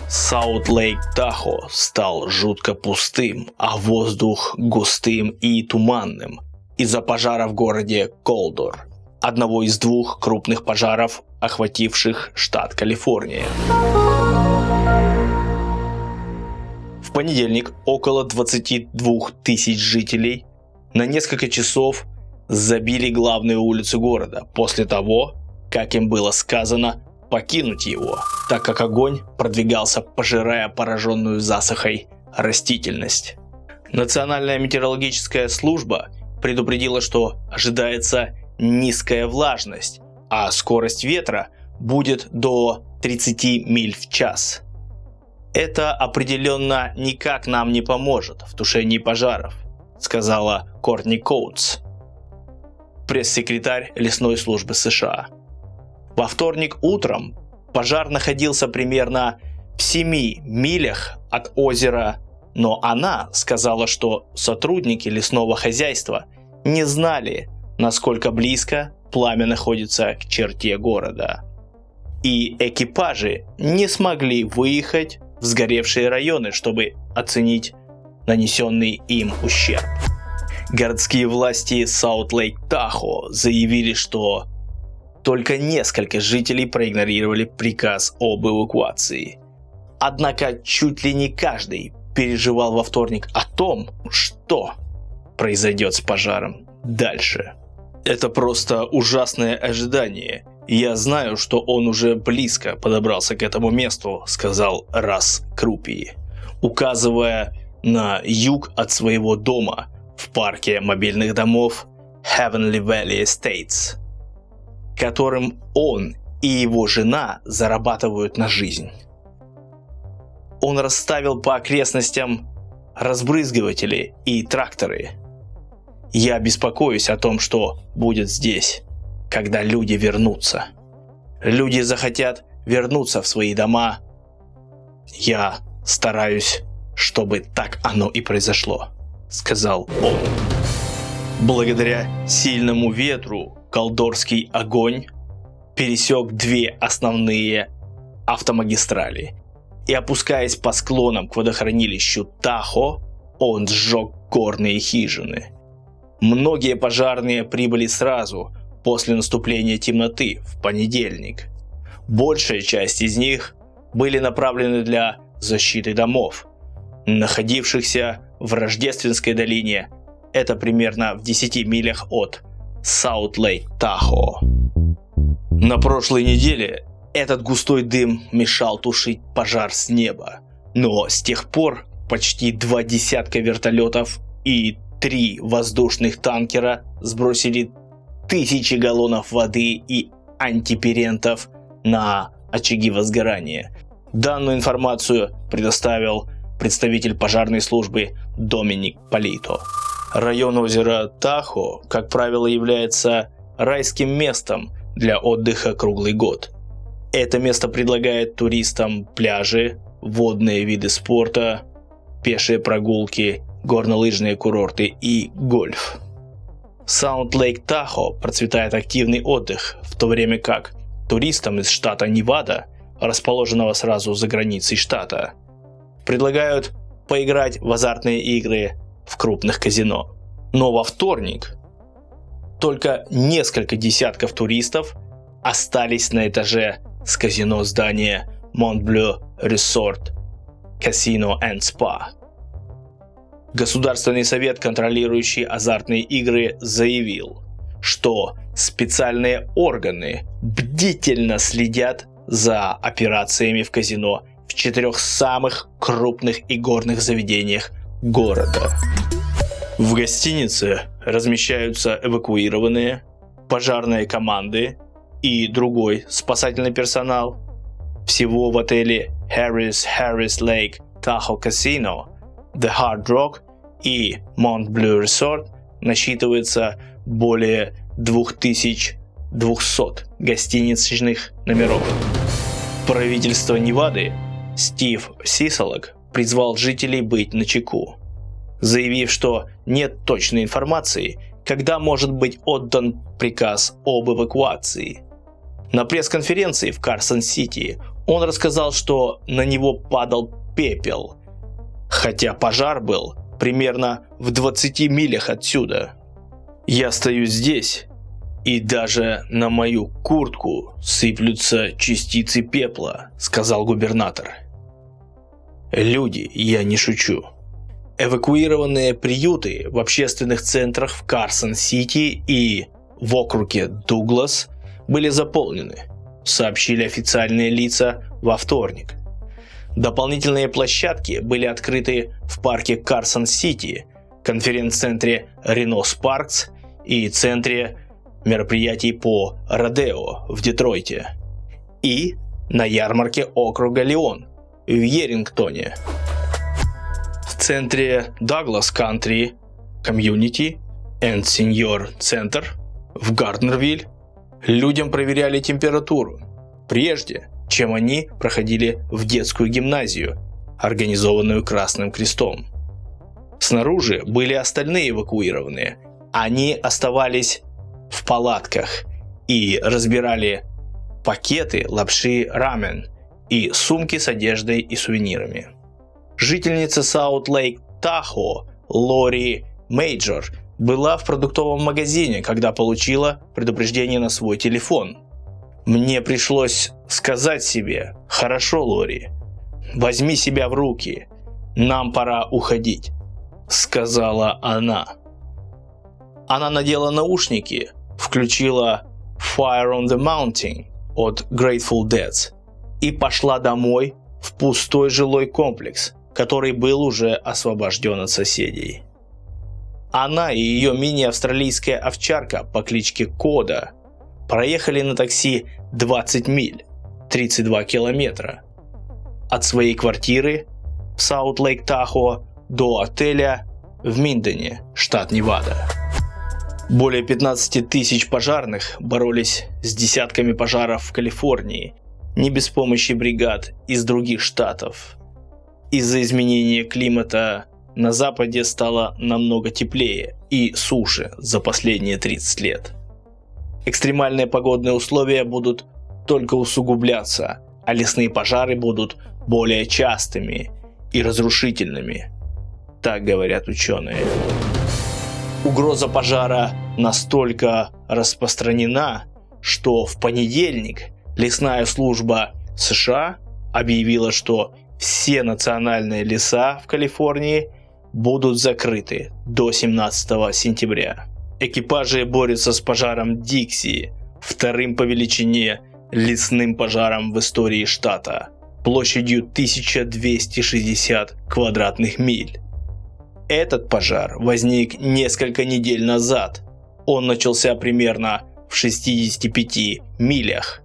Саут-Лейк-Тахо стал жутко пустым, а воздух густым и туманным из-за пожара в городе Колдор, одного из двух крупных пожаров, охвативших штат Калифорния. В понедельник около 22 тысяч жителей на несколько часов забили главную улицу города после того, как им было сказано покинуть его, так как огонь продвигался, пожирая пораженную засухой растительность. Национальная метеорологическая служба предупредила, что ожидается низкая влажность, а скорость ветра будет до 30 миль в час. Это определенно никак нам не поможет в тушении пожаров, сказала Кортни Коутс, пресс-секретарь лесной службы США. Во вторник утром пожар находился примерно в 7 милях от озера, но она сказала, что сотрудники лесного хозяйства не знали, насколько близко пламя находится к черте города. И экипажи не смогли выехать в сгоревшие районы, чтобы оценить нанесенный им ущерб. Городские власти Саут-Лейк-Тахо заявили, что только несколько жителей проигнорировали приказ об эвакуации. Однако чуть ли не каждый переживал во вторник о том, что произойдет с пожаром дальше. Это просто ужасное ожидание. Я знаю, что он уже близко подобрался к этому месту, сказал Расс Крупи, указывая на юг от своего дома в парке мобильных домов Heavenly Valley Estates, которым он и его жена зарабатывают на жизнь. Он расставил по окрестностям разбрызгиватели и тракторы. Я беспокоюсь о том, что будет здесь, когда люди вернутся. Люди захотят вернуться в свои дома. Я стараюсь, чтобы так оно и произошло, сказал он. Благодаря сильному ветру колдорский огонь пересек 2 основные автомагистрали, и, опускаясь по склонам к водохранилищу Тахо, он сжег горные хижины. Многие пожарные прибыли сразу после наступления темноты в понедельник. Большая часть из них были направлены для защиты домов, находившихся в Рождественской долине. Это примерно в 10 милях от Саут-Лейк-Тахо. На прошлой неделе этот густой дым мешал тушить пожар с неба, но с тех пор почти 20 вертолетов и 3 воздушных танкера сбросили тысячи галлонов воды и антиперентов на очаги возгорания. Данную информацию предоставил представитель пожарной службы Доминик Полито. Район озера Тахо, как правило, является райским местом для отдыха круглый год. Это место предлагает туристам пляжи, водные виды спорта, пешие прогулки, горнолыжные курорты и гольф. В Саут-Лейк-Тахо процветает активный отдых, в то время как туристам из штата Невада, расположенного сразу за границей штата, предлагают поиграть в азартные игры в крупных казино. Но во вторник только несколько десятков туристов остались на этаже с казино здания Montbleu Resort Casino and Spa. Государственный совет, контролирующий азартные игры, заявил, что специальные органы бдительно следят за операциями в казино в 4 самых крупных игорных заведениях города. В гостинице размещаются эвакуированные, пожарные команды и другой спасательный персонал. Всего в отеле Harrah's Lake Tahoe Casino, The Hard Rock и Montbleu Resort насчитывается более 2200 гостиничных номеров. Правительство Невады Стив Сисолок призвал жителей быть начеку, заявив, что нет точной информации, когда может быть отдан приказ об эвакуации. На пресс-конференции в Карсон-Сити Он рассказал, что на него падал пепел, хотя пожар был примерно в 20 милях отсюда. «Я стою здесь, и даже на мою куртку сыплются частицы пепла», — сказал губернатор. «Люди, я не шучу». Эвакуированные приюты в общественных центрах в Карсон-Сити и в округе Дуглас были заполнены, сообщили официальные лица во вторник. Дополнительные площадки были открыты в парке Карсон-Сити, конференц-центре Reno Sparks и центре мероприятий по Родео в Детройте и на ярмарке округа Леон в Йерингтоне. В центре Douglas Country Community and Senior Center в Гарднервиль людям проверяли температуру, прежде чем они проходили в детскую гимназию, организованную Красным Крестом. Снаружи были остальные эвакуированные. Они оставались в палатках и разбирали пакеты лапши рамен и сумки с одеждой и сувенирами. Жительница Саут-Лейк-Тахо Лори Мейджор была в продуктовом магазине, когда получила предупреждение на свой телефон. «Мне пришлось сказать себе: хорошо, Лори, возьми себя в руки, нам пора уходить», — сказала она. Она надела наушники, включила Fire on the Mountain от Grateful Dead и пошла домой в пустой жилой комплекс, который был уже освобожден от соседей. Она и ее мини-австралийская овчарка по кличке Кода проехали на такси 20 миль, 32 километра, от своей квартиры в Саут-Лейк-Тахо до отеля в Миндене, штат Невада. Более 15 тысяч пожарных боролись с десятками пожаров в Калифорнии, не без помощи бригад из других штатов. Из-за изменения климата на западе стало намного теплее и суше за последние 30 лет. Экстремальные погодные условия будут только усугубляться, а лесные пожары будут более частыми и разрушительными. Так говорят ученые. Угроза пожара настолько распространена, что в понедельник лесная служба США объявила, что все национальные леса в Калифорнии будут закрыты до 17 сентября. Экипажи борются с пожаром Дикси, вторым по величине лесным пожаром в истории штата, площадью 1260 квадратных миль. Этот пожар возник несколько недель назад. Он начался примерно в 65 милях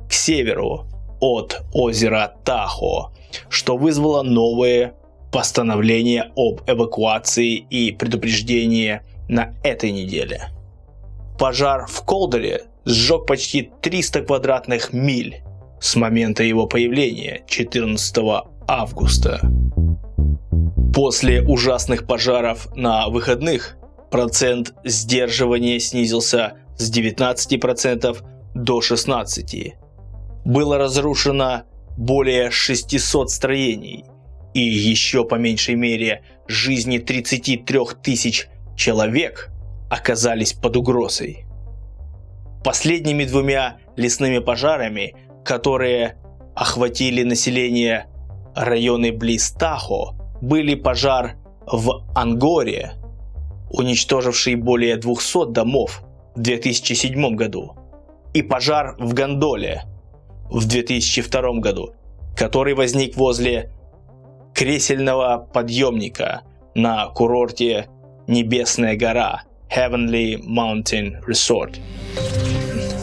к северу от озера Тахо, что вызвало новые постановления об эвакуации и предупреждении на этой неделе. Пожар в Колдере сжег почти 300 квадратных миль с момента его появления 14 августа. После ужасных пожаров на выходных процент сдерживания снизился с 19% до 16%. Было разрушено более 600 строений, и еще по меньшей мере жизни 33 тысяч человек оказались под угрозой. Последними двумя лесными пожарами, которые охватили население районы близ Тахо, были пожар в Ангоре, уничтоживший более 200 домов в 2007 году, и пожар в Гондоле в 2002 году, который возник возле кресельного подъемника на курорте Небесная гора Heavenly Mountain Resort.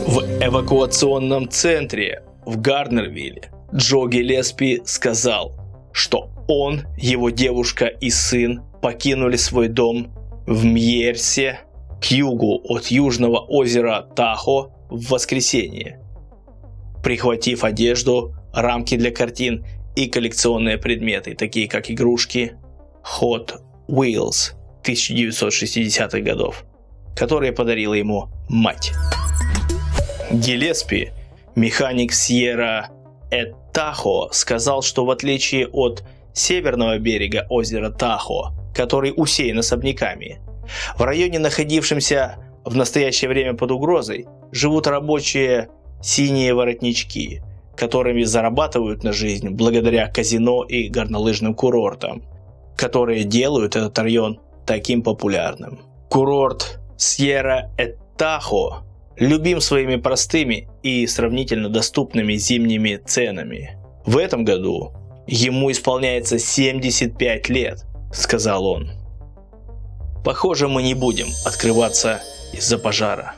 В эвакуационном центре в Гарднервилле Джо Гиллеспи сказал, что он, его девушка и сын покинули свой дом в Мьерсе к югу от южного озера Тахо в воскресенье, прихватив одежду, рамки для картин и коллекционные предметы, такие как игрушки Hot Wheels 1960-х годов, которые подарила ему мать. Гиллеспи, механик Sierra Тахо сказал, что в отличие от северного берега озера Тахо, который усеян особняками, в районе, находившемся в настоящее время под угрозой, живут рабочие синие воротнички, которыми зарабатывают на жизнь благодаря казино и горнолыжным курортам, которые делают этот район таким популярным. Курорт Сьерра-Тахо любим своими простыми и сравнительно доступными зимними ценами. В этом году ему исполняется 75 лет, сказал он. Похоже, мы не будем открываться из-за пожара.